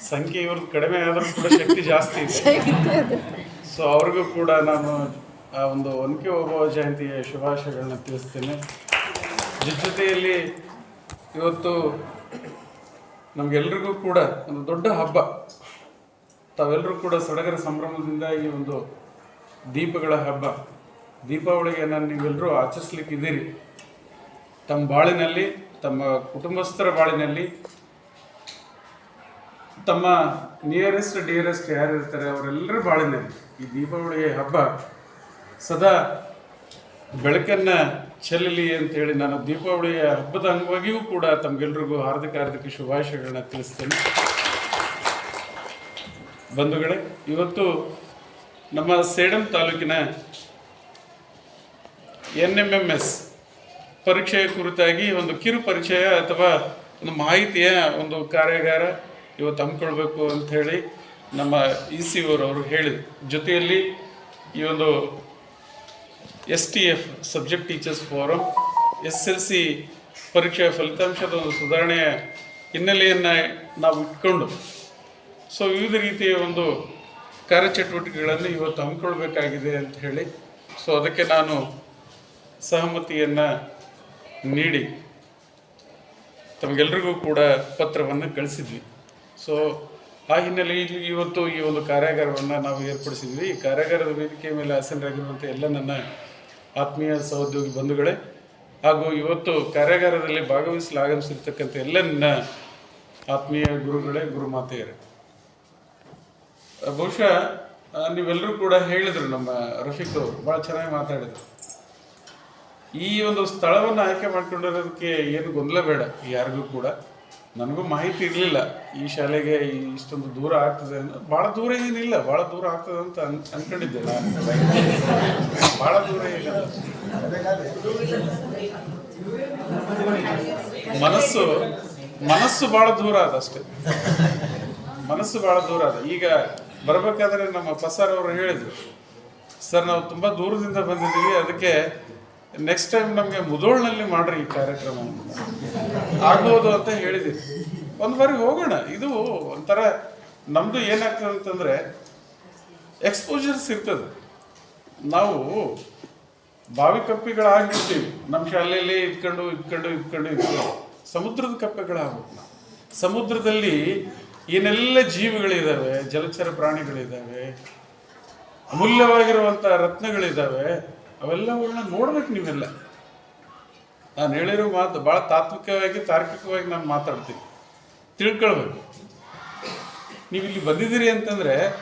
ಸಂಖ್ಯೆ ಇವ್ರದ್ದು ಕಡಿಮೆ ಆದರೂ ಕೂಡ ಶಕ್ತಿ ಜಾಸ್ತಿ ಇದೆ. ಸೊ ಅವ್ರಿಗೂ ಕೂಡ ನಾನು ಆ ಒಂದು ಒನಕೆ ಓಬವ್ವ ಜಯಂತಿಯ ಶುಭಾಶಯಗಳನ್ನ ತಿಳಿಸ್ತೇನೆ. ಜೊತೆಯಲ್ಲಿ ಇವತ್ತು ನಮಗೆಲ್ರಿಗೂ ಕೂಡ ಒಂದು ದೊಡ್ಡ ಹಬ್ಬ. ತಾವೆಲ್ಲರೂ ಕೂಡ ಸಡಗರ ಸಂಭ್ರಮದಿಂದ ಈ ಒಂದು ದೀಪಗಳ ಹಬ್ಬ ದೀಪಾವಳಿಯನ್ನು ನೀವೆಲ್ಲರೂ ಆಚರಿಸ್ಲಿಕ್ಕಿದ್ದೀರಿ. ತಮ್ಮ ಬಾಳಿನಲ್ಲಿ, ತಮ್ಮ ಕುಟುಂಬಸ್ಥರ ಬಾಳಿನಲ್ಲಿ, ತಮ್ಮ ನಿಯರೆಸ್ಟ್ ಡಿಯರೆಸ್ಟ್ ಯಾರಿರ್ತಾರೆ ಅವರೆಲ್ಲರ ಬಾಳಿನಲ್ಲಿ ಈ ದೀಪಾವಳಿಯ ಹಬ್ಬ ಸದಾ ಬೆಳಕನ್ನು ಚೆಲ್ಲಲಿ ಅಂತೇಳಿ ನಾನು ದೀಪಾವಳಿಯ ಹಬ್ಬದ ಅಂಗವಾಗಿಯೂ ಕೂಡ ತಮಗೆಲ್ರಿಗೂ ಹಾರ್ದಿಕ ಶುಭಾಶಯಗಳನ್ನ ತಿಳಿಸ್ತೇನೆ. ಬಂಧುಗಳೇ, ಇವತ್ತು ನಮ್ಮ ಸೇಡಂ ತಾಲೂಕಿನ NMMS ಪರೀಕ್ಷೆಯ ಕುರಿತಾಗಿ ಒಂದು ಕಿರು ಪರಿಚಯ ಅಥವಾ ಒಂದು ಮಾಹಿತಿಯ ಒಂದು ಕಾರ್ಯಾಗಾರ ಇವತ್ತು ಹಮ್ಮಿಕೊಳ್ಬೇಕು ಅಂಥೇಳಿ ನಮ್ಮ ECOರವರು ಹೇಳಿದರು. ಜೊತೆಯಲ್ಲಿ ಈ ಒಂದು STF subject teachers forum SLC ಪರೀಕ್ಷೆಯ ಫಲಿತಾಂಶದ ಒಂದು ಸುಧಾರಣೆಯ ಹಿನ್ನೆಲೆಯನ್ನು ನಾವು ಇಟ್ಕೊಂಡು ಸೊ ವಿವಿಧ ರೀತಿಯ ಒಂದು ಕಾರ್ಯಚಟುವಟಿಕೆಗಳನ್ನು ಇವತ್ತು ಹಮ್ಮಿಕೊಳ್ಬೇಕಾಗಿದೆ ಅಂತ ಹೇಳಿ ಸೊ ಅದಕ್ಕೆ ನಾನು ಸಹಮತಿಯನ್ನು ನೀಡಿ ತಮಗೆಲ್ರಿಗೂ ಕೂಡ ಪತ್ರವನ್ನು ಕಳಿಸಿದ್ವಿ. ಸೊ ಆ ಹಿನ್ನೆಲೆಯಲ್ಲಿ ಇವತ್ತು ಈ ಒಂದು ಕಾರ್ಯಾಗಾರವನ್ನು ನಾವು ಏರ್ಪಡಿಸಿದ್ವಿ. ಈ ಕಾರ್ಯಾಗಾರದ ವೇದಿಕೆ ಮೇಲೆ ಆಸೀನರಾಗಿರುವಂಥ ಎಲ್ಲ ನನ್ನ ಆತ್ಮೀಯ ಸಹೋದ್ಯೋಗಿ ಬಂಧುಗಳೇ ಹಾಗೂ ಇವತ್ತು ಕಾರ್ಯಾಗಾರದಲ್ಲಿ ಭಾಗವಹಿಸಲು ಆಗಮಿಸಿರ್ತಕ್ಕಂಥ ಎಲ್ಲ ನನ್ನ ಆತ್ಮೀಯ ಗುರುಗಳೇ, ಗುರುಮಾತೆಯರೇ, ಬಹುಶಃ ನೀವೆಲ್ಲರೂ ಕೂಡ ಹೇಳಿದರು, ನಮ್ಮ ರಫೀಕ್ ಅವರು ಭಾಳ ಚೆನ್ನಾಗಿ ಮಾತಾಡಿದರು. ಈ ಒಂದು ಸ್ಥಳವನ್ನು ಆಯ್ಕೆ ಮಾಡ್ಕೊಂಡಿರೋದಕ್ಕೆ ಏನು ಗೊಂದಲ ಬೇಡ ಯಾರಿಗೂ ಕೂಡ. ನನಗೂ ಮಾಹಿತಿ ಇರಲಿಲ್ಲ ಈ ಶಾಲೆಗೆ ಇಷ್ಟೊಂದು ದೂರ ಆಗ್ತದೆ ಅಂತ. ಭಾಳ ದೂರ ಏನಿಲ್ಲ, ಭಾಳ ದೂರ ಆಗ್ತದೆ ಅಂತ ಅನ್ಕೊಂಡಿದ್ದೆ ನಾನು. ಭಾಳ ದೂರ ಏನಿಲ್ಲ, ಮನಸ್ಸು ಭಾಳ ದೂರ ಅದಷ್ಟೇ. ಮನಸ್ಸು ಭಾಳ ದೂರ ಅದ. ಈಗ ಬರಬೇಕಾದ್ರೆ ನಮ್ಮ ಪಸಾರ್ ಅವರು ಹೇಳಿದರು, ಸರ್ ನಾವು ತುಂಬ ದೂರದಿಂದ ಬಂದಿದ್ದೀವಿ, ಅದಕ್ಕೆ ನೆಕ್ಸ್ಟ್ ಟೈಮ್ ನಮಗೆ ಮುಧೋಳ್ನಲ್ಲಿ ಮಾಡ್ರಿ ಈ ಕಾರ್ಯಕ್ರಮ ಆಗ್ಬೋದು ಅಂತ ಹೇಳಿದ್ದೀವಿ. ಒಂದು ಬಾರಿ ಹೋಗೋಣ. ಇದು ಒಂಥರ ನಮ್ಮದು ಏನಾಗ್ತದೆ ಅಂತಂದರೆ ಎಕ್ಸ್ಪೋಜರ್ಸ್ ಇರ್ತದೆ. ನಾವು ಬಾವಿ ಕಪ್ಪಿಗಳಾಗಿರ್ತೀವಿ ನಮ್ಮ ಶಾಲೆಯಲ್ಲಿ ಇದ್ಕೊಂಡು ಸಮುದ್ರದ ಕಪ್ಪೆಗಳಾಗ್ಬೇಕು ನಾವು. ಸಮುದ್ರದಲ್ಲಿ ಏನೆಲ್ಲ ಜೀವಿಗಳಿದ್ದಾವೆ, ಜಲಚರ ಪ್ರಾಣಿಗಳಿದ್ದಾವೆ, ಅಮೂಲ್ಯವಾಗಿರುವಂಥ ರತ್ನಗಳಿದ್ದಾವೆ, ಅವೆಲ್ಲವುಗಳನ್ನ ನೋಡ್ಬೇಕು ನೀವೆಲ್ಲ. ನಾನು ಹೇಳಿರೋ ಮಾತು ಭಾಳ ತಾತ್ವಿಕವಾಗಿ ತಾರ್ಕಿಕವಾಗಿ ನಾನು ಮಾತಾಡ್ತೀನಿ, ತಿಳ್ಕೊಳ್ಬೇಕು. ನೀವು ಇಲ್ಲಿ ಬಂದಿದ್ದೀರಿ ಅಂತಂದರೆ